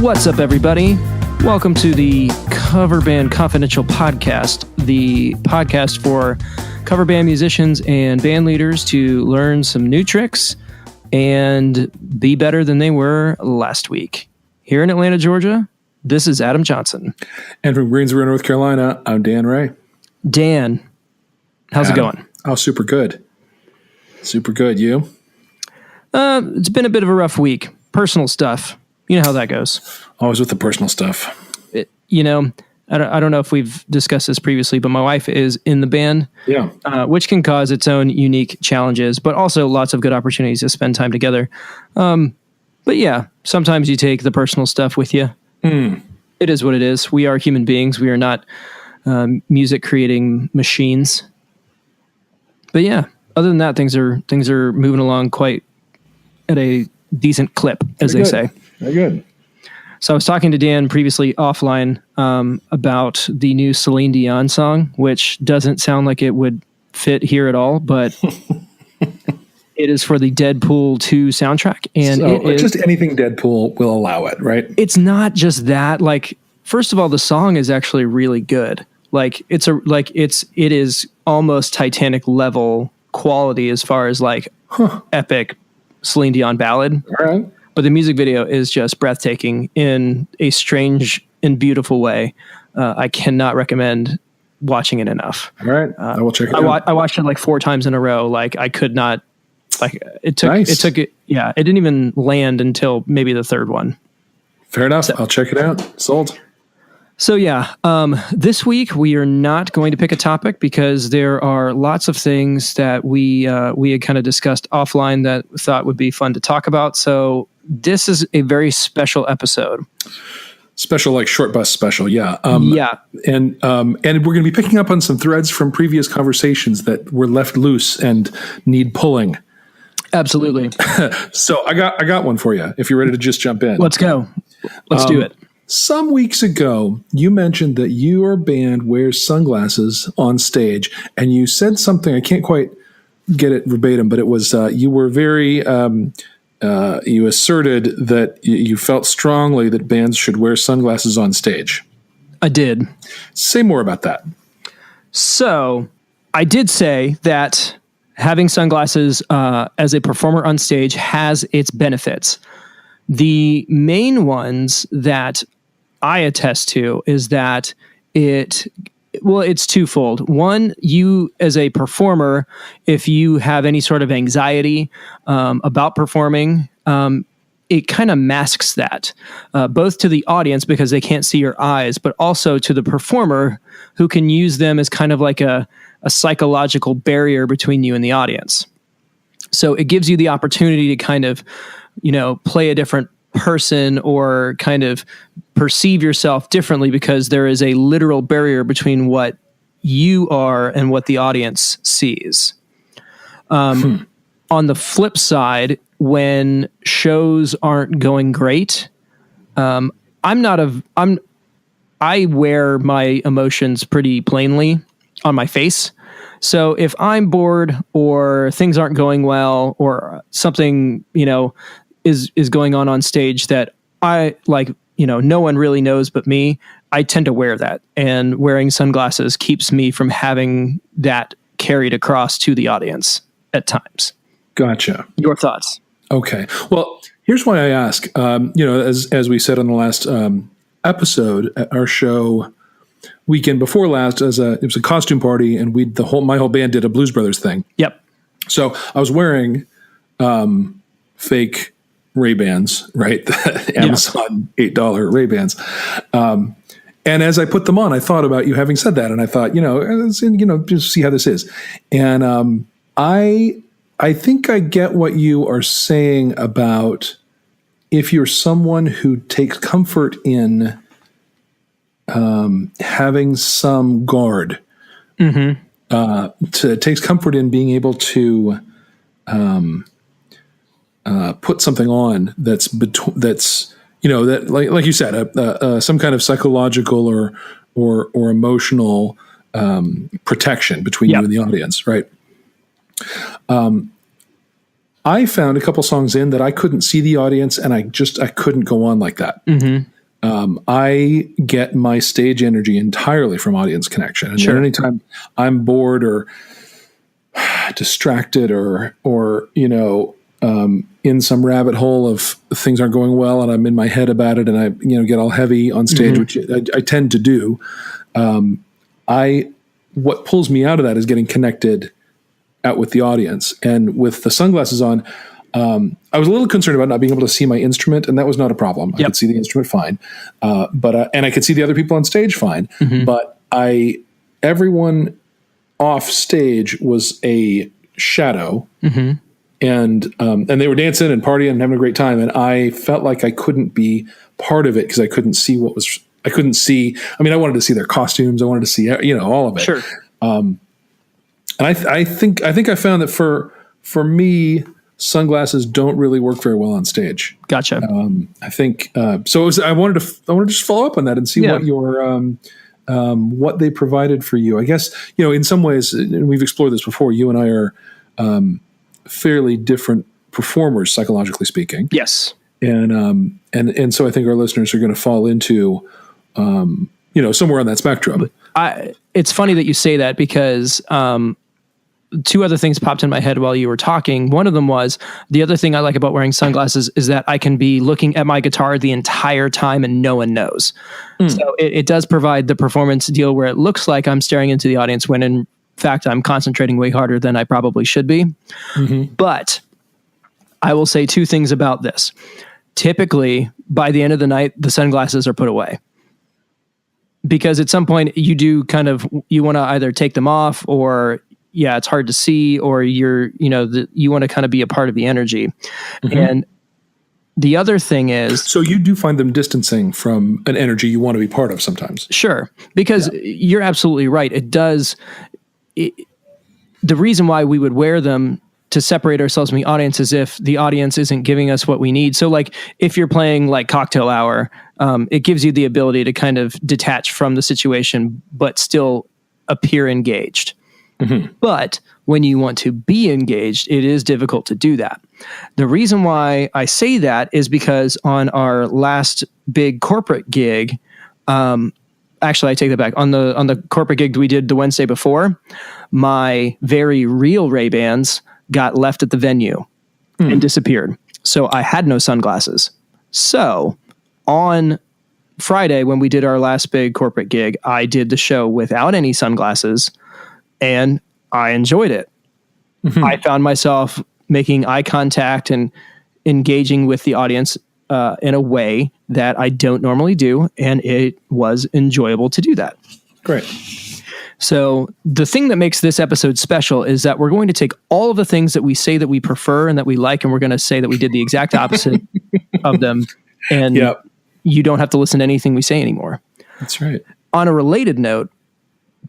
What's up, everybody? Welcome to the Cover Band Confidential podcast, the podcast for cover band musicians and band leaders to learn some new tricks and be better than they were last week. Here in Atlanta, Georgia, this is Adam Johnson. And from Greensboro, North Carolina, I'm Dan Ray. Dan, how's it going? Oh, super good. Super good. You? It's been a bit of a rough week. Personal stuff. You know how that goes. Always with the personal stuff. I don't know if we've discussed this previously, but my wife is in the band, which can cause its own unique challenges, but also lots of good opportunities to spend time together. But yeah, sometimes you take the personal stuff with you. It is what it is. We are human beings. We are not music creating machines. But yeah, other than that, things are moving along quite at a decent clip, as they say. Very good. So I was talking to Dan previously offline about the new Celine Dion song, which doesn't sound like it would fit here at all, but it is for the Deadpool 2 soundtrack. And so just anything Deadpool will allow it, right? It's not just that. Like, first of all, the song is actually really good. Like, it is almost Titanic level quality as far as like epic Celine Dion ballad. All right. But the music video is just breathtaking in a strange and beautiful way. I cannot recommend watching it enough. All right. I will check it out. I watched it like 4 times in a row. Like I could not, like it took, nice. it didn't even land until maybe the third one. Fair enough. So, I'll check it out. Sold. So yeah, this week we are not going to pick a topic because there are lots of things that we had kind of discussed offline that we thought would be fun to talk about. So this is a very special episode. Special, like short bus special, yeah. Yeah. And we're going to be picking up on some threads from previous conversations that were left loose and need pulling. Absolutely. So I got one for you if you're ready to just jump in. Let's go. Let's do it. Some weeks ago, you mentioned that your band wears sunglasses on stage, and you said something, I can't quite get it verbatim, but it was you were very, you asserted that you felt strongly that bands should wear sunglasses on stage. I did. Say more about that. So I did say that having sunglasses as a performer on stage has its benefits. The main ones that I attest to is that it's twofold. One, you as a performer, if you have any sort of anxiety about performing, it kind of masks that, both to the audience because they can't see your eyes, but also to the performer who can use them as kind of like a psychological barrier between you and the audience. So it gives you the opportunity to kind of, play a different person or kind of perceive yourself differently because there is a literal barrier between what you are and what the audience sees. On the flip side, when shows aren't going great, I wear my emotions pretty plainly on my face. So if I'm bored or things aren't going well or something, is going on stage that I like, no one really knows but me, I tend to wear that, and wearing sunglasses keeps me from having that carried across to the audience at times. Gotcha. Your thoughts? Okay. Well, here's why I ask. As we said on the last episode, at our show weekend before last, it was a costume party, and my whole band did a Blues Brothers thing. Yep. So I was wearing fake Ray-Bans, right? The Amazon $8 Ray-Bans. And as I put them on, I thought about you having said that, and I thought, just see how this is. And I think I get what you are saying about if you're someone who takes comfort in having some guard, takes comfort in being able to put something on that's that like you said, some kind of psychological or emotional protection between you and the audience, right? I found a couple songs in that I couldn't see the audience, and I couldn't go on like that. Mm-hmm. I get my stage energy entirely from audience connection. And anytime I'm bored or distracted or in some rabbit hole of things aren't going well and I'm in my head about it and I get all heavy on stage, which I tend to do. What pulls me out of that is getting connected out with the audience. And with the sunglasses on, I was a little concerned about not being able to see my instrument, and that was not a problem. I could see the instrument fine, and I could see the other people on stage fine. But everyone off stage was a shadow, and they were dancing and partying and having a great time, and I felt like I couldn't be part of it because I couldn't see what was. I couldn't see. I mean, I wanted to see their costumes. I wanted to see all of it. Sure. And I think I found that for me, sunglasses don't really work very well on stage. Gotcha. I think so. I wanted to just follow up on that and see what your what they provided for you. I guess in some ways, and we've explored this before. You and I are fairly different performers, psychologically speaking. Yes. And so I think our listeners are going to fall into somewhere on that spectrum. It's funny that you say that because two other things popped in my head while you were talking. One of them was the other thing I like about wearing sunglasses is that I can be looking at my guitar the entire time and no one knows. So it does provide the performance deal where it looks like I'm staring into the audience when in fact I'm concentrating way harder than I probably should be. But I will say two things about this. Typically, by the end of the night, the sunglasses are put away. Because at some point you do you want to either take them off or it's hard to see, or you want to kind of be a part of the energy. And the other thing is, so you do find them distancing from an energy you want to be part of sometimes. Sure. Because you're absolutely right. It does. The reason why we would wear them to separate ourselves from the audience is if the audience isn't giving us what we need. So like if you're playing like Cocktail Hour, it gives you the ability to kind of detach from the situation, but still appear engaged. But when you want to be engaged, it is difficult to do that. The reason why I say that is because on our last big corporate gig, actually I take that back. On the corporate gig we did the Wednesday before, my very real Ray-Bans got left at the venue and disappeared. So I had no sunglasses. So on Friday, when we did our last big corporate gig, I did the show without any sunglasses and I enjoyed it. I found myself making eye contact and engaging with the audience in a way that I don't normally do. And it was enjoyable to do that. Great. So the thing that makes this episode special is that we're going to take all of the things that we say that we prefer and that we like, and we're going to say that we did the exact opposite of them. And you don't have to listen to anything we say anymore. That's right. On a related note,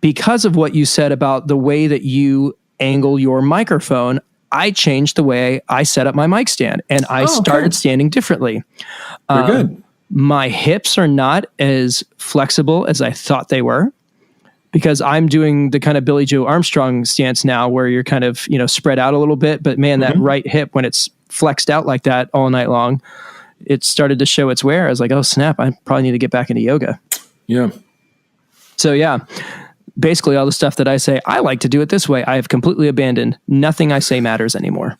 because of what you said about the way that you angle your microphone, I changed the way I set up my mic stand, and I started standing differently. Very good. My hips are not as flexible as I thought they were, because I'm doing the kind of Billy Joe Armstrong stance now where you're kind of, spread out a little bit, but man, that right hip, when it's flexed out like that all night long, it started to show its wear. I was like, oh snap, I probably need to get back into yoga. Yeah. So basically all the stuff that I say, I like to do it this way, I have completely abandoned. Nothing I say matters anymore.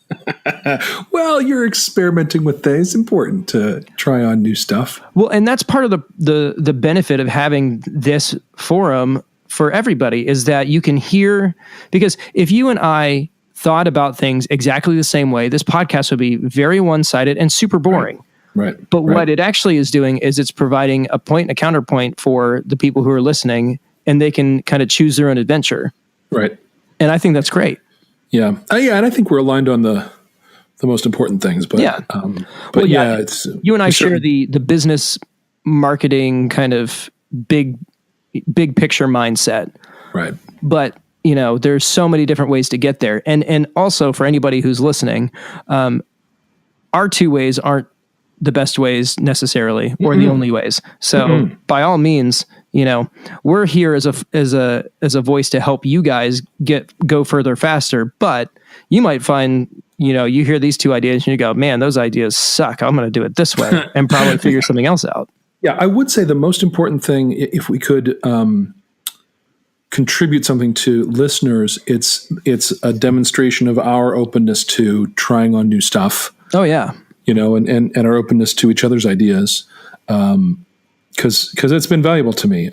Well, you're experimenting with things. It's important to try on new stuff. Well, and that's part of the benefit of having this forum for everybody is that you can hear, because if you and I thought about things exactly the same way, this podcast would be very one-sided and super boring. Right. But what it actually is doing is it's providing a point and a counterpoint for the people who are listening, and they can kind of choose their own adventure. Right. And I think that's great. Yeah. And I think we're aligned on the most important things, but it's you and I share the business marketing kind of big picture mindset. Right. But there's so many different ways to get there. And also for anybody who's listening, our two ways aren't the best ways necessarily, or the only ways. So by all means, we're here as a voice to help you guys go further faster. But you might find, you hear these two ideas and you go, man, those ideas suck. I'm going to do it this way and probably figure something else out. Yeah, I would say the most important thing, if we could contribute something to listeners, it's a demonstration of our openness to trying on new stuff. Oh yeah, and our openness to each other's ideas, because it's been valuable to me.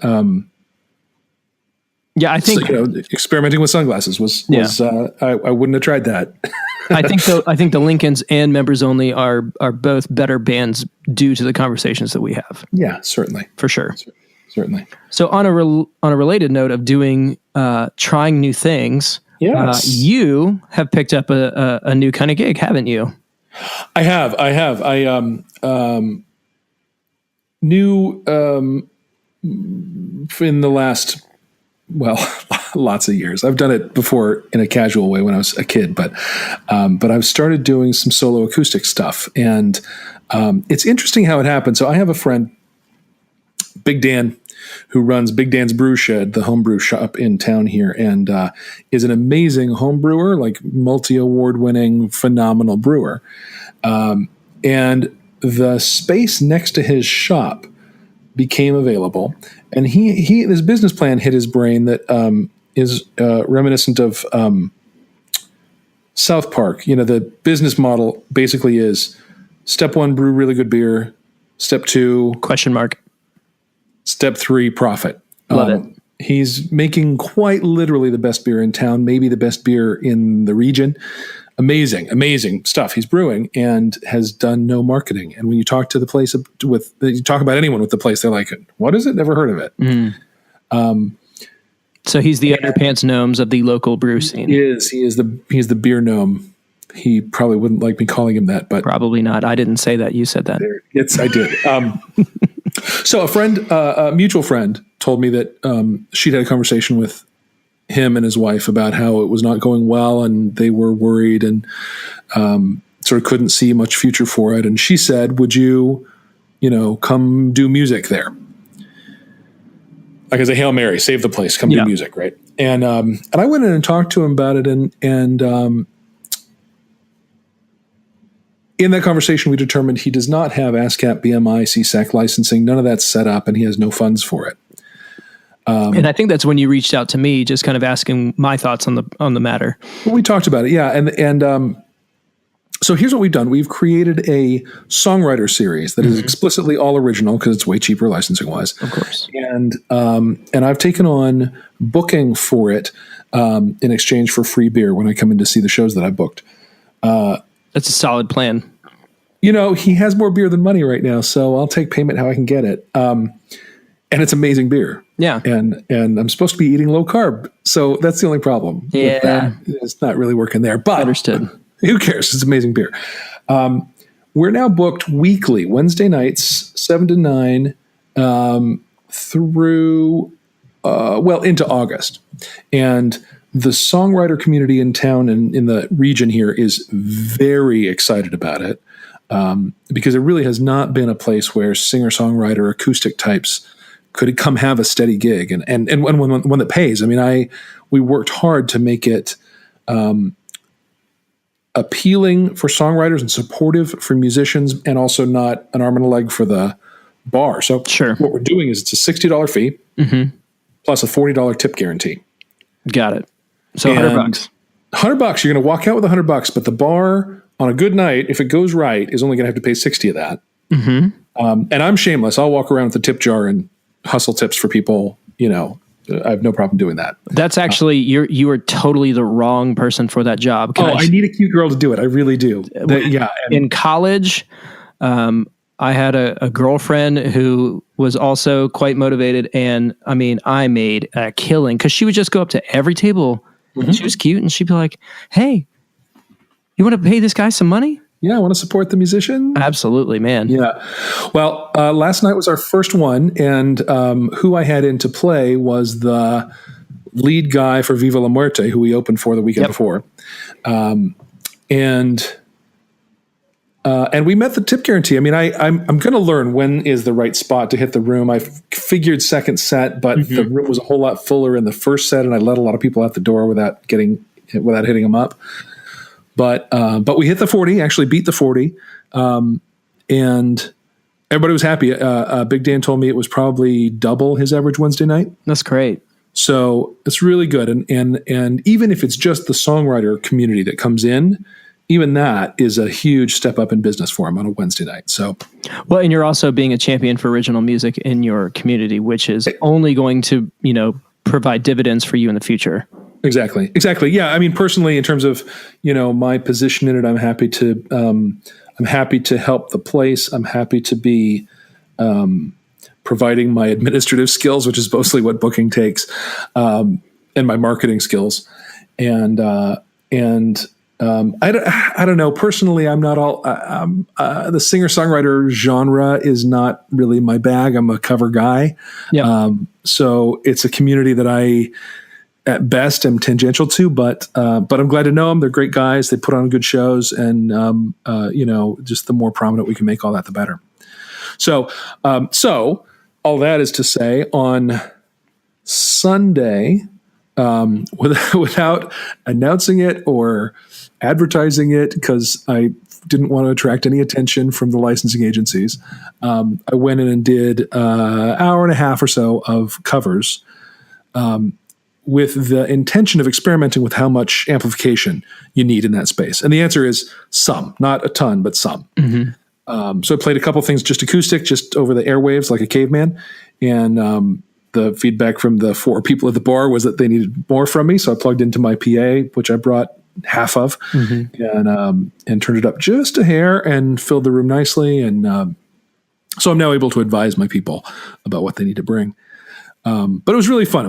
Yeah, I think experimenting with sunglasses was I wouldn't have tried that. I think the Lincolns and Members Only are both better bands due to the conversations that we have. Yeah, certainly, for sure, certainly. So on a related note of doing trying new things, yes. You have picked up a new kind of gig, haven't you? I have. New in the last, lots of years. I've done it before in a casual way when I was a kid, but I've started doing some solo acoustic stuff, and it's interesting how it happened. So I have a friend, Big Dan, who runs Big Dan's Brew Shed, the homebrew shop in town here, and is an amazing home brewer, like multi-award winning, phenomenal brewer. And the space next to his shop became available, and his business plan hit his brain that is reminiscent of South Park. The business model basically is step 1, brew really good beer. Step 2, ? Step 3, profit. Love it. He's making quite literally the best beer in town, maybe the best beer in the region. Amazing stuff he's brewing, and has done no marketing. And when you talk to the place you talk about anyone with the place, they're like, "What is it? Never heard of it." Mm. So he's the underpants gnomes of the local brew scene. He's the beer gnome. He probably wouldn't like me calling him that, but probably not. I didn't say that. You said that. Yes, I did. So a mutual friend told me that she'd had a conversation with him and his wife about how it was not going well, and they were worried and sort of couldn't see much future for it. And she said, "Would you, come do music there?" Like as a Hail Mary, save the place, come do music, right? And I went in and talked to him about it, and in that conversation, we determined he does not have ASCAP, BMI, CSAC licensing. None of that's set up, and he has no funds for it. And I think that's when you reached out to me, just kind of asking my thoughts on the matter. Well, we talked about it, yeah. And so here's what we've done. We've created a songwriter series that is explicitly all original, because it's way cheaper licensing-wise. Of course. And I've taken on booking for it in exchange for free beer when I come in to see the shows that I booked. That's a solid plan. He has more beer than money right now, so I'll take payment how I can get it. And it's amazing beer. Yeah. And I'm supposed to be eating low carb, so that's the only problem. Yeah. It's not really working there, but understood. Who cares? It's amazing beer. We're now booked weekly, Wednesday nights, 7 to 9, through, into August. And the songwriter community in town and in the region here is very excited about it, because it really has not been a place where singer-songwriter acoustic types could come have a steady gig and one that pays. I mean, we worked hard to make it appealing for songwriters and supportive for musicians, and also not an arm and a leg for the bar. So what we're doing is it's a $60 fee plus a $40 tip guarantee. Got it. So $100. $100. You're going to walk out with $100, but the bar on a good night, if it goes right, is only going to have to pay 60 of that. And I'm shameless. I'll walk around with a tip jar and hustle tips for people. I have no problem doing that. That's actually, you are totally the wrong person for that job. I need a cute girl to do it. I really do. In college, I had a girlfriend who was also quite motivated, and I mean, I made a killing because she would just go up to every table. She was cute, and she'd be like, "Hey, you want to pay this guy some money?" Yeah, I want to support the musician. Absolutely, man. Yeah. Well, last night was our first one, and who I had in to play was the lead guy for Viva la Muerte, who we opened for the weekend before. And we met the tip guarantee. I mean, I'm going to learn when is the right spot to hit the room. I figured second set, but the room was a whole lot fuller in the first set, and I let a lot of people out the door without hitting them up. But we hit the 40, actually beat the 40, and everybody was happy. Big Dan told me it was probably double his average Wednesday night. That's great. So it's really good. And even if it's just the songwriter community that comes in, even that is a huge step up in business for him on a Wednesday night. So, well, and you're also being a champion for original music in your community, which is only going to, provide dividends for you in the future. Exactly. Yeah. I mean, personally, in terms of, my position in it, I'm happy to help the place. I'm happy to be, providing my administrative skills, which is mostly what booking takes, and my marketing skills. I don't know. Personally, I'm not all the singer-songwriter genre is not really my bag. I'm a cover guy. Yeah. So it's a community that I, at best, am tangential to. But I'm glad to know them. They're great guys. They put on good shows, and just the more prominent we can make all that, the better. So all that is to say, on Sunday, without announcing it or advertising it, because I didn't want to attract any attention from the licensing agencies, I went in and did an hour and a half or so of covers, with the intention of experimenting with how much amplification you need in that space. And the answer is some, not a ton, but some. Mm-hmm. So I played a couple things just acoustic, just over the airwaves like a caveman. And the feedback from the 4 people at the bar was that they needed more from me. So I plugged into my PA, which I brought half of, and turned it up just a hair and filled the room nicely. And so I'm now able to advise my people about what they need to bring. But it was really fun.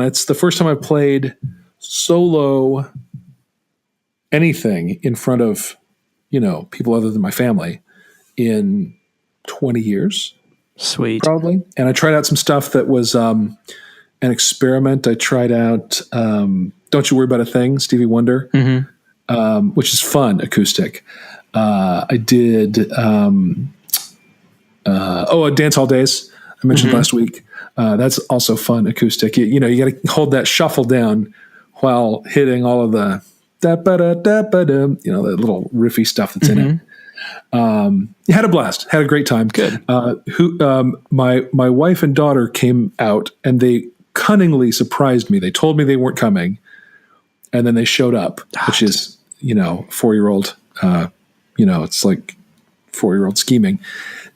It's the first time I've played solo anything in front of, people other than my family in 20 years. Sweet. Probably. And I tried out some stuff that was an experiment. I tried out Don't You Worry About a Thing, Stevie Wonder, which is fun, acoustic. I did Dance Hall Days, I mentioned last week. That's also fun, acoustic. You got to hold that shuffle down while hitting all of the da-ba-da-da-ba-da, the little riffy stuff that's in it. Had a blast, had a great time. Good. My wife and daughter came out and they cunningly surprised me. They told me they weren't coming, and then they showed up, which is, 4-year-old, it's like 4-year-old scheming.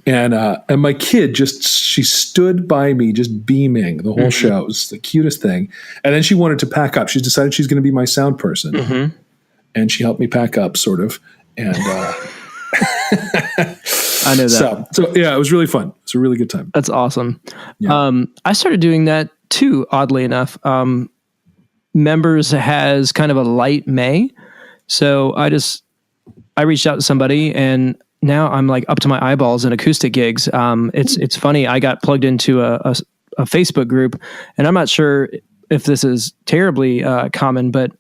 And my kid she stood by me, just beaming the whole show. It was the cutest thing. And then she wanted to pack up. She's decided she's going to be my sound person. And she helped me pack up, sort of. And, I know that. So yeah, it was really fun. It's a really good time. That's awesome. Yeah. I started doing that too, oddly enough. Members has kind of a light May. So I reached out to somebody, and now I'm like up to my eyeballs in acoustic gigs. It's funny. I got plugged into a Facebook group, and I'm not sure if this is terribly common, but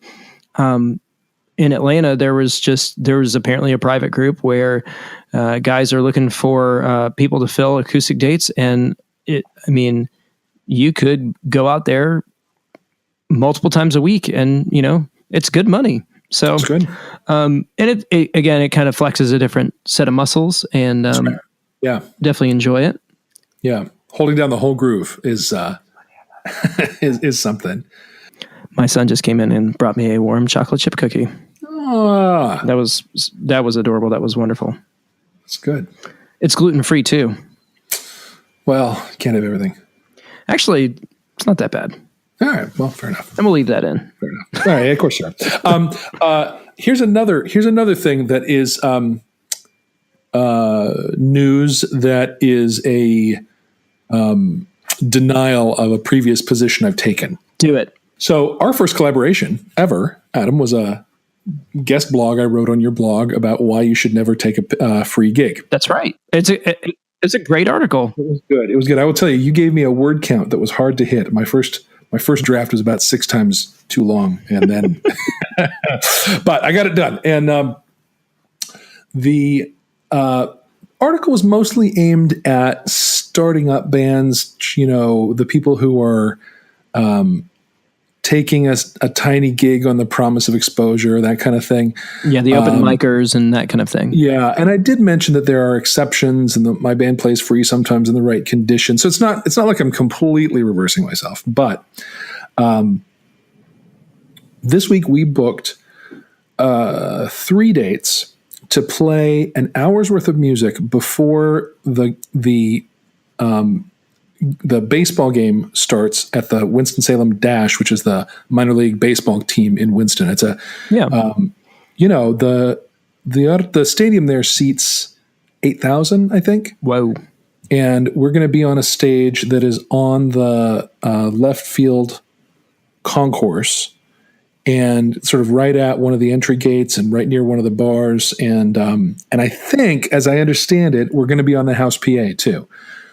in Atlanta, there was apparently a private group where guys are looking for people to fill acoustic dates, and you could go out there multiple times a week, and it's good money. So it's good. And it kind of flexes a different set of muscles, and yeah, definitely enjoy it. Yeah, holding down the whole groove is is something. My son just came in and brought me a warm chocolate chip cookie. That was adorable. That was wonderful. That's good. It's gluten-free too. Well, can't have everything. Actually, it's not that bad. All right. Well, fair enough. And we'll leave that in. Fair enough. All right. Of course, sure. Here's another thing that is news that is a denial of a previous position I've taken. Do it. So our first collaboration ever, Adam, was a guest blog I wrote on your blog about why you should never take a free gig. That's right. It's a great article. It was good. I will tell you, you gave me a word count that was hard to hit. My first draft was about 6 times too long, and then, but I got it done. And the article was mostly aimed at starting up bands. The people who are taking a tiny gig on the promise of exposure, that kind of thing. Yeah, the open micers and that kind of thing. Yeah, and I did mention that there are exceptions, and my band plays free sometimes in the right conditions. So it's not like I'm completely reversing myself. But this week we booked 3 dates to play an hour's worth of music before the baseball game starts at the Winston-Salem Dash, which is the minor league baseball team in Winston. It's the stadium there seats 8,000, I think. Whoa. And we're going to be on a stage that is on the left field concourse and sort of right at one of the entry gates and right near one of the bars. And I think, as I understand it, we're going to be on the house PA too.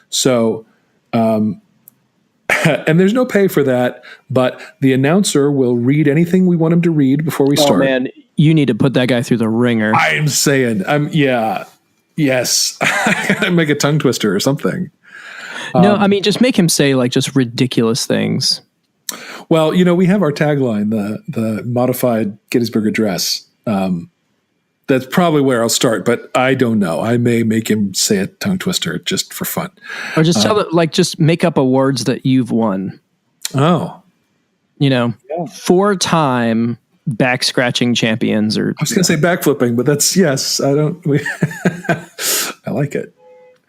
So, and there's no pay for that, but the announcer will read anything we want him to read before we start. Oh man, you need to put that guy through the ringer. I'm saying, yes, I gotta make a tongue twister or something. No, I mean, just make him say like just ridiculous things. Well, we have our tagline, the modified Gettysburg Address. That's probably where I'll start, but I don't know. I may make him say a tongue twister just for fun. Or just just make up awards that you've won. Oh. 4-time back scratching champions. Or I was going to say backflipping, but that's, yes, I don't. I like it.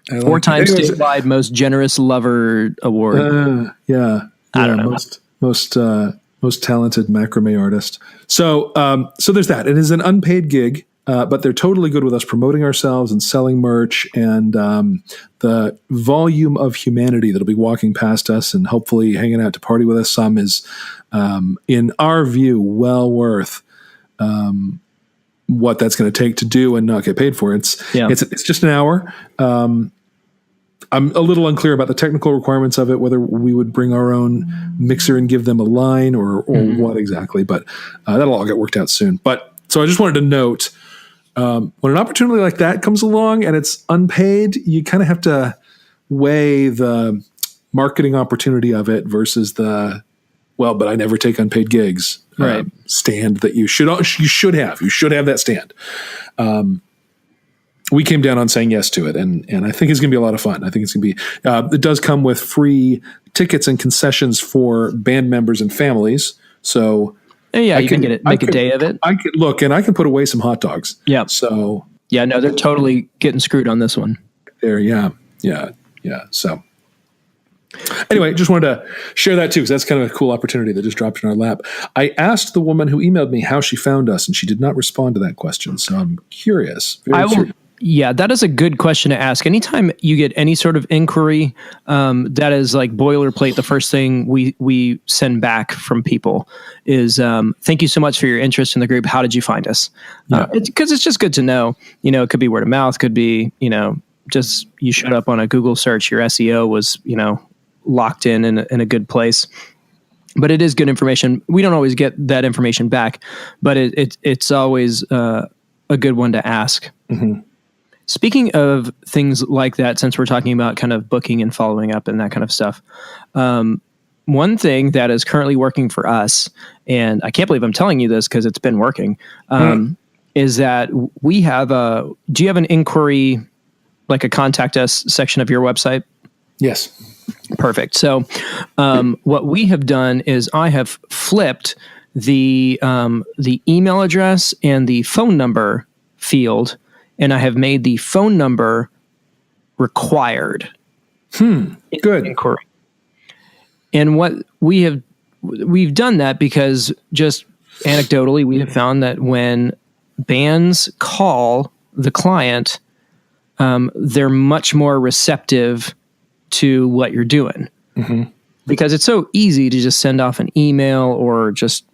4-time statewide most generous lover award. Yeah. I don't know. Most talented macrame artist. So there's that. It is an unpaid gig. But they're totally good with us promoting ourselves and selling merch, and the volume of humanity that'll be walking past us and hopefully hanging out to party with us some is, in our view, well worth what that's going to take to do and not get paid for. It's just an hour. I'm a little unclear about the technical requirements of it, whether we would bring our own mixer and give them a line or what exactly, but that'll all get worked out soon. But so I just wanted to note, when an opportunity like that comes along and it's unpaid, you kind of have to weigh the marketing opportunity of it versus but I never take unpaid gigs stand that you should have. You should have that stand. We came down on saying yes to it, and I think it's going to be a lot of fun. I think it's going to be. It does come with free tickets and concessions for band members and families. So. Yeah, you can make a day of it. I could look, and I can put away some hot dogs. Yeah. So. Yeah, no, they're totally getting screwed on this one. There, yeah. So. Anyway, just wanted to share that too, because that's kind of a cool opportunity that just dropped in our lap. I asked the woman who emailed me how she found us, and she did not respond to that question. So I'm curious. Yeah, that is a good question to ask. Anytime you get any sort of inquiry, that is like boilerplate. The first thing we send back from people is, thank you so much for your interest in the group. How did you find us? Because it's just good to know. It could be word of mouth, could be, just you showed up on a Google search, your SEO was, locked in a good place. But it is good information. We don't always get that information back, but it's always a good one to ask. Mm-hmm. Speaking of things like that, since we're talking about kind of booking and following up and that kind of stuff, one thing that is currently working for us, and I can't believe I'm telling you this because it's been working, is that we have do you have an inquiry, like a contact us section of your website? Yes. Perfect. So what we have done is I have flipped the email address and the phone number field, and I have made the phone number required. Good. Inquiry. And what we've done that because just anecdotally, we have found that when bands call the client, they're much more receptive to what you're doing. Mm-hmm. Because it's so easy to just send off an email or just,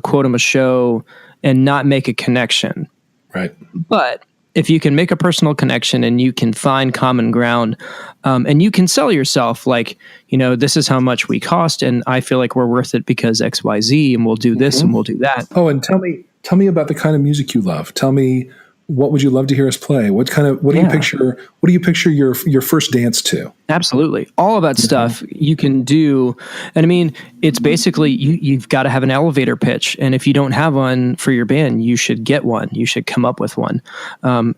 quote them a show and not make a connection. Right. But if you can make a personal connection and you can find common ground, and you can sell yourself like, this is how much we cost and I feel like we're worth it because XYZ, and we'll do this and we'll do that. Oh, and tell me about the kind of music you love. Tell me what would you love to hear us play? What do you picture? What do you picture your first dance to? Absolutely. All of that stuff you can do. And I mean, it's basically you've got to have an elevator pitch. And if you don't have one for your band, you should get one. You should come up with one.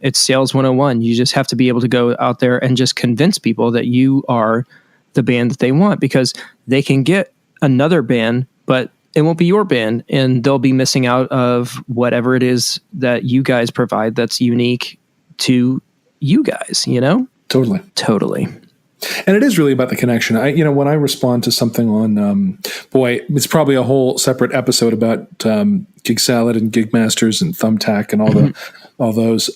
It's sales 101. You just have to be able to go out there and just convince people that you are the band that they want, because they can get another band, but it won't be your band, and they'll be missing out of whatever it is that you guys provide that's unique to you guys, you know? Totally. And it is really about the connection. When I respond to something on, it's probably a whole separate episode about Gig Salad and Gig Masters and Thumbtack and all those.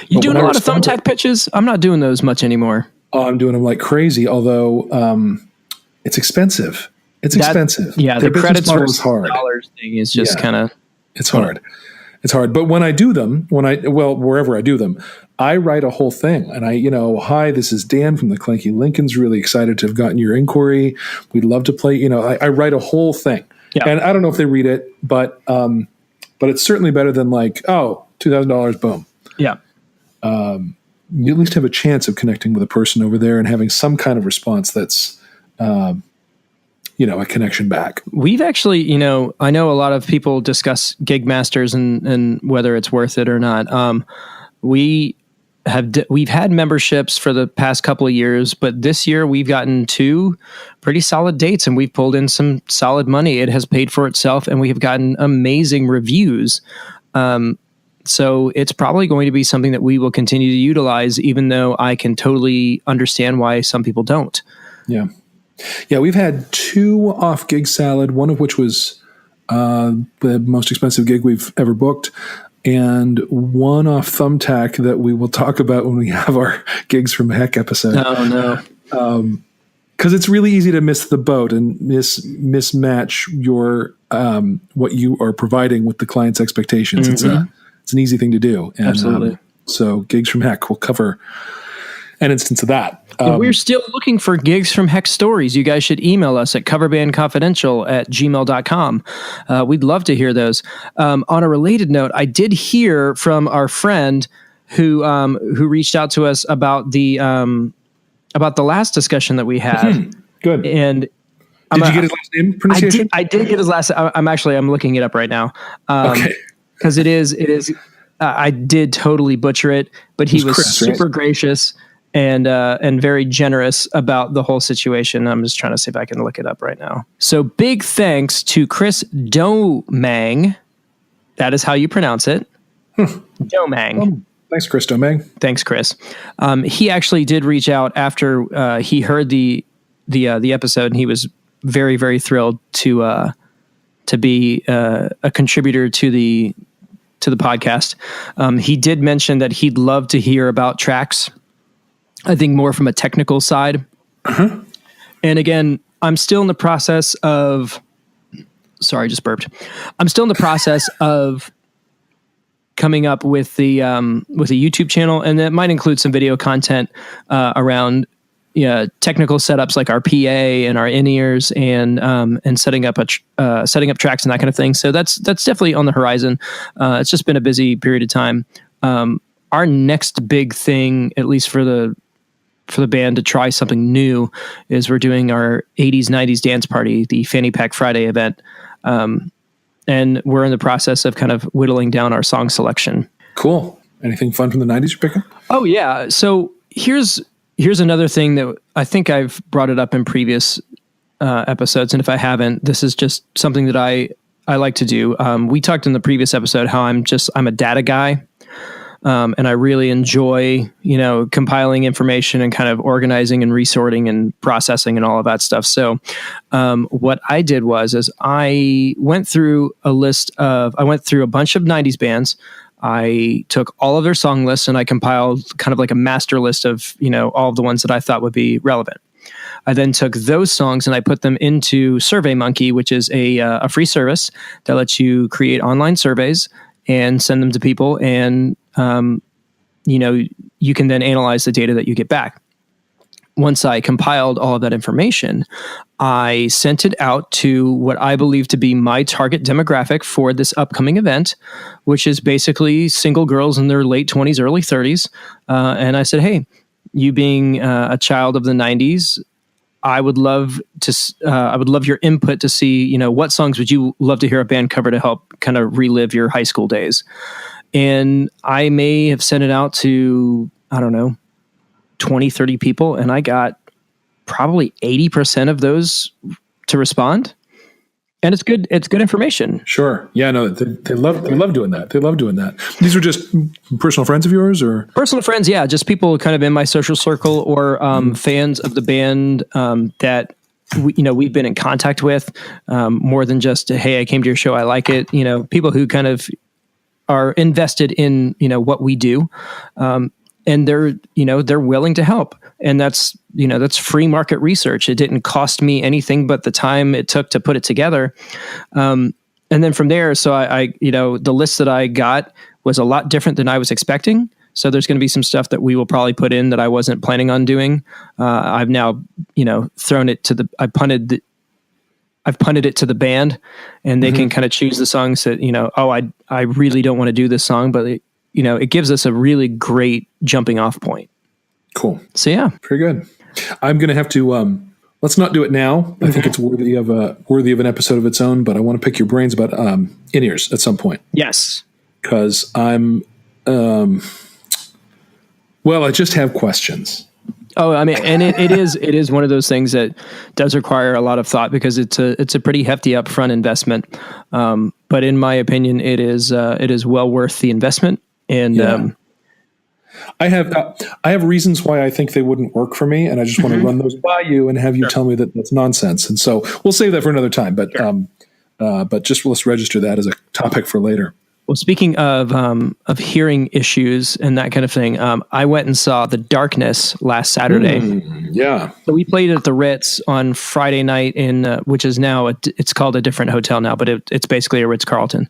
You doing a lot of Thumbtack pitches? I'm not doing those much anymore. Oh, I'm doing them like crazy, although it's expensive. It's expensive. Yeah, their the credits versus $4 thing is just kind of... It's hard. It's hard. But when I do them, wherever I do them, I write a whole thing. And hi, this is Dan from the Clanky Lincolns. Really excited to have gotten your inquiry. We'd love to play. I write a whole thing. Yeah. And I don't know if they read it, but it's certainly better than like, $2,000, boom. Yeah. You at least have a chance of connecting with a person over there and having some kind of response that's, a connection back. We've actually, I know a lot of people discuss Gig Masters and whether it's worth it or not. We've had memberships for the past couple of years, but this year we've gotten 2 pretty solid dates and we've pulled in some solid money. It has paid for itself and we have gotten amazing reviews. So it's probably going to be something that we will continue to utilize, even though I can totally understand why some people don't. Yeah. Yeah, we've had 2 off Gig Salad, one of which was the most expensive gig we've ever booked, and one off Thumbtack that we will talk about when we have our Gigs from Heck episode. Oh, no. Because it's really easy to miss the boat and mismatch your what you are providing with the client's expectations. Mm-hmm. It's an easy thing to do. And, absolutely. So Gigs from Heck will cover an instance of that. We're still looking for Gigs from Heck stories. You guys should email us at coverbandconfidential@gmail.com. We'd love to hear those. On a related note, I did hear from our friend who reached out to us about the last discussion that we had. Good. And did you get his last name pronunciation? I did get his last. I'm looking it up right now. Okay. Because it is. I did totally butcher it, but he was Chris, super right? gracious and very generous about the whole situation. I'm just trying to see if I can look it up right now. So big thanks to Chris Domang. That is how you pronounce it. Domang. Thanks, Chris Domang. Thanks, Chris. He actually did reach out after he heard the episode, and he was very, very thrilled to be a contributor to the podcast. He did mention that he'd love to hear about tracks, I think more from a technical side. Uh-huh. And again, I'm still in the process of, sorry, I just burped. I'm still in the process of coming up with a YouTube channel, and that might include some video content around technical setups like our PA and our in-ears and setting up tracks and that kind of thing. So that's definitely on the horizon. It's just been a busy period of time. Our next big thing, at least for the band to try something new, is we're doing our 80s, 90s dance party, the Fanny Pack Friday event. And we're in the process of kind of whittling down our song selection. Cool. Anything fun from the 90s you're picking? Oh yeah. So here's another thing that I think I've brought it up in previous episodes. And if I haven't, this is just something that I like to do. We talked in the previous episode how I'm a data guy. And I really enjoy, compiling information and kind of organizing and resorting and processing and all of that stuff. So what I did is I went through a bunch of 90s bands. I took all of their song lists and I compiled kind of like a master list of, all of the ones that I thought would be relevant. I then took those songs and I put them into SurveyMonkey, which is a free service that lets you create online surveys and send them to people. And, you can then analyze the data that you get back. once I compiled all of that information, I sent it out to what I believe to be my target demographic for this upcoming event, which is basically single girls in their late 20s, early 30s. And I said, hey, you being a child of the 90s, I would love your input to see, what songs would you love to hear a band cover to help kind of relive your high school days. And I may have sent it out to, I don't know, 20, 30 people, and I got probably 80% of those to respond. And it's good information. Sure. Yeah, no, they love doing that. They love doing that. These are just personal friends of yours, or personal friends? Yeah, just people kind of in my social circle, or fans of the band that we've been in contact with, more than just, hey, I came to your show, I like it. People who kind of are invested in what we do, and they're willing to help. And that's free market research. It didn't cost me anything but the time it took to put it together. And then from there, so I the list that I got was a lot different than I was expecting. So there's going to be some stuff that we will probably put in that I wasn't planning on doing. I've now, thrown it to I've punted it to the band, and they can kind of choose the songs that, I really don't want to do this song, but it gives us a really great jumping off point. Cool. So yeah, very good. I'm going to have to, let's not do it now. I think it's worthy of an episode of its own, but I want to pick your brains about in-ears at some point. Yes. Cause I'm, I just have questions. Oh, I mean, and it is one of those things that does require a lot of thought, because it's a pretty hefty upfront investment. But in my opinion, it is well worth the investment. And I have reasons why I think they wouldn't work for me, and I just want to run those by you and have you tell me that that's nonsense. And so we'll save that for another time. But but just let's register that as a topic for later. Well, speaking of hearing issues and that kind of thing, I went and saw The Darkness last Saturday. Yeah. So we played at the Ritz on Friday night which is now it's called a different hotel now, but it's basically a Ritz-Carlton.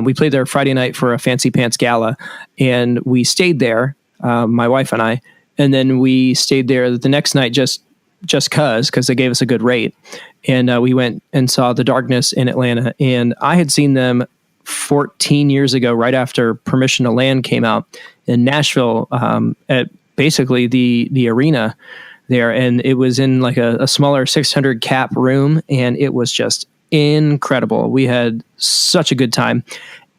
We played there Friday night for a Fancy Pants gala, and we stayed there, my wife and I, and then we stayed there the next night just because they gave us a good rate, and we went and saw The Darkness in Atlanta, and I had seen them 14 years ago, right after Permission to Land came out in Nashville, at basically the arena there. And it was in like a smaller 600 cap room, and it was just incredible. We had such a good time.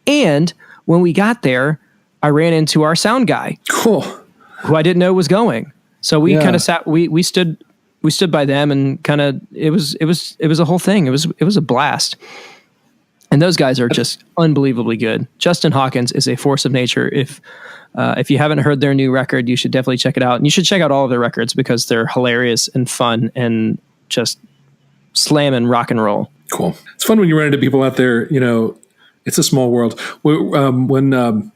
And when we got there, I ran into our sound guy, cool, who I didn't know was going. So we kind of sat, we stood by them, and kind of, it was a whole thing. It was a blast. And those guys are just unbelievably good. Justin Hawkins is a force of nature. If you haven't heard their new record, you should definitely check it out. And you should check out all of their records, because they're hilarious and fun and just slamming rock and roll. Cool. It's fun when you run into people out there. It's a small world. When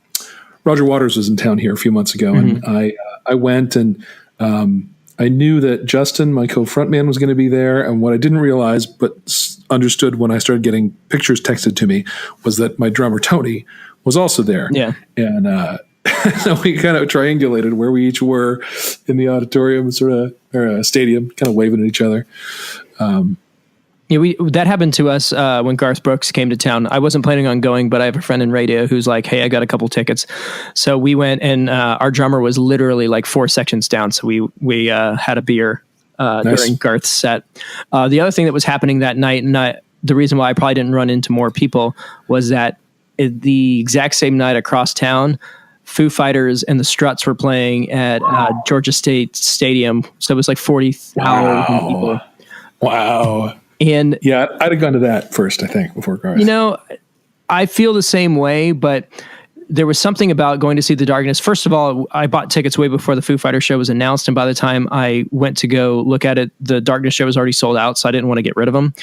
Roger Waters was in town here a few months ago, and I went, and I knew that Justin, my co-frontman, was going to be there. And what I didn't realize, but understood when I started getting pictures texted to me, was that my drummer, Tony, was also there. Yeah. And so we kind of triangulated where we each were in the auditorium, or stadium, kind of waving at each other. Yeah, that happened to us when Garth Brooks came to town. I wasn't planning on going, but I have a friend in radio who's like, hey, I got a couple tickets. So we went, and our drummer was literally like 4 sections down. So we had a beer during Garth's set. The other thing that was happening that night, and the reason why I probably didn't run into more people, was that the exact same night across town, Foo Fighters and the Struts were playing at Georgia State Stadium. So it was like 40,000 people. Wow. And yeah, I'd have gone to that first, I think, before Garth. I feel the same way, but there was something about going to see The Darkness. First of all, I bought tickets way before the Foo Fighters show was announced, and by the time I went to go look at it, the Darkness show was already sold out, so I didn't want to get rid of them.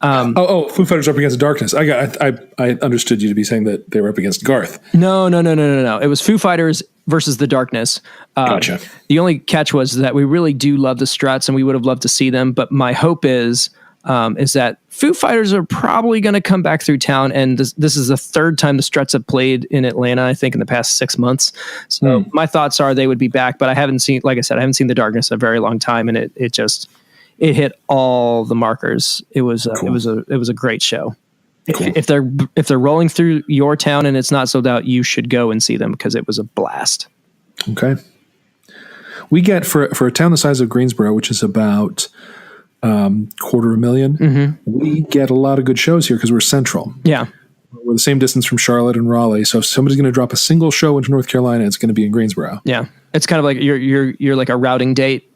Foo Fighters up against The Darkness. I understood you to be saying that they were up against Garth. No. It was Foo Fighters versus The Darkness. Gotcha. The only catch was that we really do love the Struts, and we would have loved to see them, but my hope is that Foo Fighters are probably going to come back through town, and this is the third time the Struts have played in Atlanta, I think, in the past 6 months. So my thoughts are they would be back, but I haven't seen, like I said, I haven't seen The Darkness in a very long time, and it hit all the markers. It was a great show. Cool. If they're rolling through your town and it's not sold out, you should go and see them because it was a blast. Okay. We get for a town the size of Greensboro, which is about 250,000, we get a lot of good shows here because we're central. Yeah. We're the same distance from Charlotte and Raleigh. So if somebody's going to drop a single show into North Carolina, it's going to be in Greensboro. Yeah. It's kind of like you're like a routing date.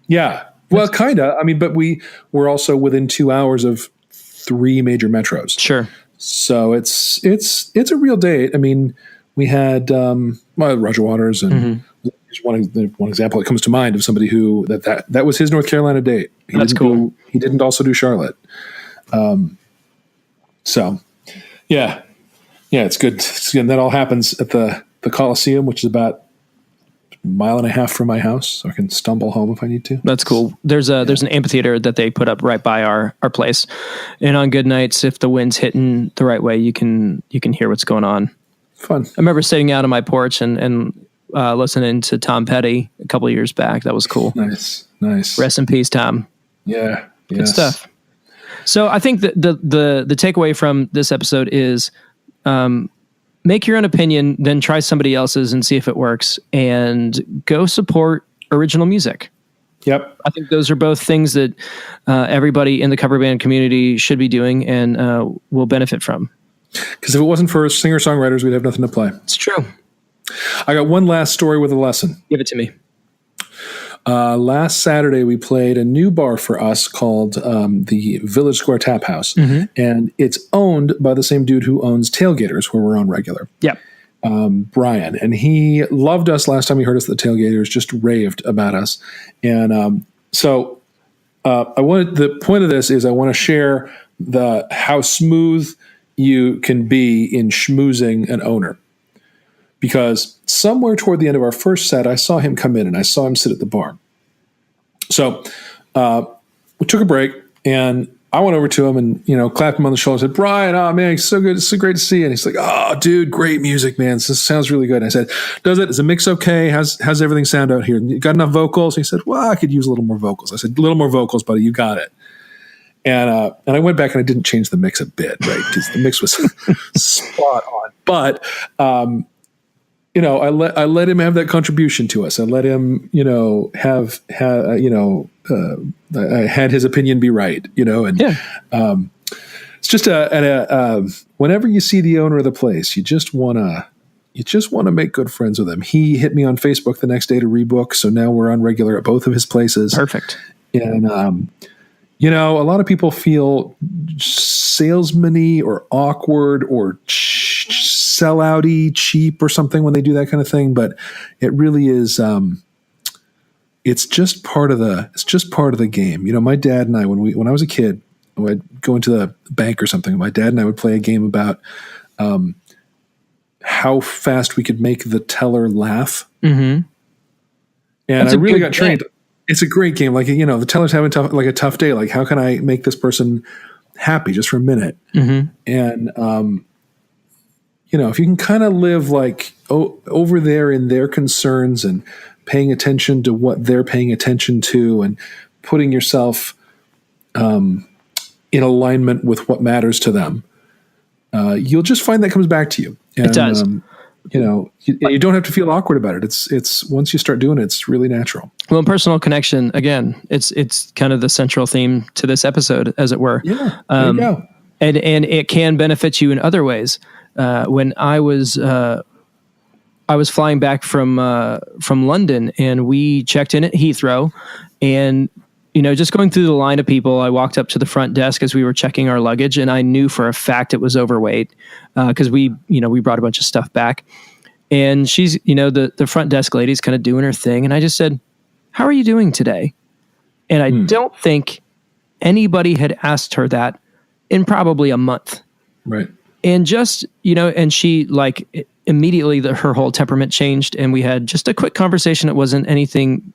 Yeah. Well, kind of. I mean, but we're also within 2 hours of 3 major metros. Sure. So it's a real date. I mean, we had Roger Waters and one example that comes to mind of somebody who that was his North Carolina date. That's cool. He didn't also do Charlotte. So yeah, it's good. And that all happens at the Coliseum, which is about a mile and a half from my house, so I can stumble home if I need to. That's cool. There's an amphitheater that they put up right by our place, and on good nights, if the wind's hitting the right way, you can hear what's going on. Fun. I remember sitting out on my porch and listening to Tom Petty a couple of years back. That was cool. Nice. Rest in peace, Tom. Yeah. Good stuff. So I think that the takeaway from this episode is make your own opinion, then try somebody else's and see if it works, and go support original music. Yep. I think those are both things that everybody in the cover band community should be doing and will benefit from. Because if it wasn't for singer-songwriters, we'd have nothing to play. It's true. I got one last story with a lesson. Give it to me. Last Saturday, we played a new bar for us called the Village Square Tap House. And it's owned by the same dude who owns Tailgaters, where we're on regular. Yeah. Brian. And he loved us last time he heard us at the Tailgaters, just raved about us. And so the point of this is I want to share how smooth you can be in schmoozing an owner. Because somewhere toward the end of our first set, I saw him come in and I saw him sit at the bar. So we took a break and I went over to him and, clapped him on the shoulder and said, "Brian, oh man, it's so good. It's so great to see you." And he's like, "Oh, dude, great music, man. This sounds really good." And I said, Is the mix okay? How's everything sound out here? You got enough vocals? He said, "Well, I could use a little more vocals." I said, "A little more vocals, buddy. You got it." And I went back and I didn't change the mix a bit, right? Because the mix was spot on. But I let him have that contribution to us. I let him, I had his opinion be right, and it's just whenever you see the owner of the place, you just want to make good friends with him. He hit me on Facebook the next day to rebook. So now we're on regular at both of his places. Perfect. And, a lot of people feel salesman-y or awkward or sellout-y, cheap or something when they do that kind of thing. But it really is, it's just part of the game. My dad and I, when I was a kid, I'd go into the bank or something. My dad and I would play a game about how fast we could make the teller laugh. And I really got trained. It's a great game. Like, the teller's having a tough day. Like, how can I make this person happy just for a minute? And, if you can kind of live like over there in their concerns and paying attention to what they're paying attention to and putting yourself in alignment with what matters to them, you'll just find that comes back to you. And, it does. You don't have to feel awkward about it. It's once you start doing it, it's really natural. Well, personal connection, again, it's kind of the central theme to this episode, as it were. Yeah, there you go. And it can benefit you in other ways. When I was flying back from London, and we checked in at Heathrow, and just going through the line of people, I walked up to the front desk as we were checking our luggage, and I knew for a fact it was overweight because we brought a bunch of stuff back. And she's, the front desk lady's kind of doing her thing. And I just said, "How are you doing today?" And I don't think anybody had asked her that in probably a month. Right. And just, and she immediately her whole temperament changed, and we had just a quick conversation. It wasn't anything,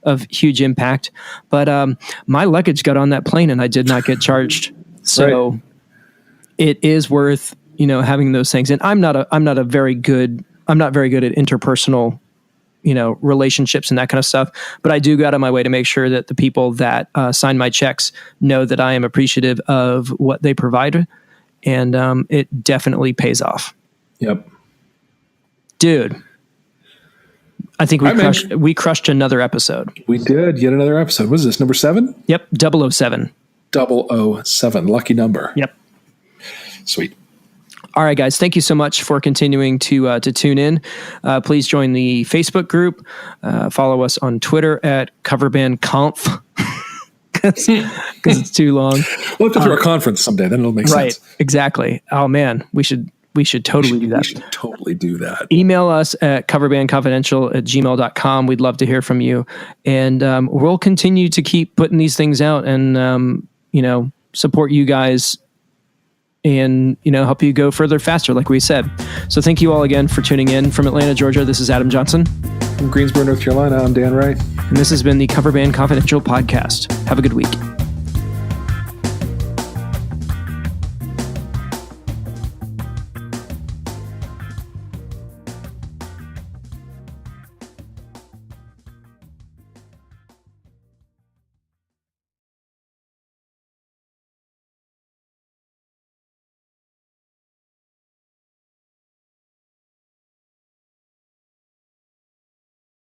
of huge impact. But my luggage got on that plane and I did not get charged. So it is worth, having those things. And I'm not very good at interpersonal, relationships and that kind of stuff. But I do go out of my way to make sure that the people that sign my checks know that I am appreciative of what they provide. And it definitely pays off. Yep. Dude, I think we crushed another episode. We did. Yet another episode. What is this, number 7? Yep, 007. 007. Lucky number. Yep. Sweet. All right, guys. Thank you so much for continuing to tune in. Please join the Facebook group. Follow us on Twitter at CoverbandConf. Because it's too long. We'll have to throw a conference someday. Then it'll make sense. Right. Exactly. Oh man, we should totally do that. We should totally do that. Email us at coverbandconfidential@gmail.com. We'd love to hear from you. And we'll continue to keep putting these things out and, support you guys and, help you go further faster, like we said. So thank you all again for tuning in. From Atlanta, Georgia, this is Adam Johnson. From Greensboro, North Carolina, I'm Dan Wright. And this has been the Cover Band Confidential podcast. Have a good week.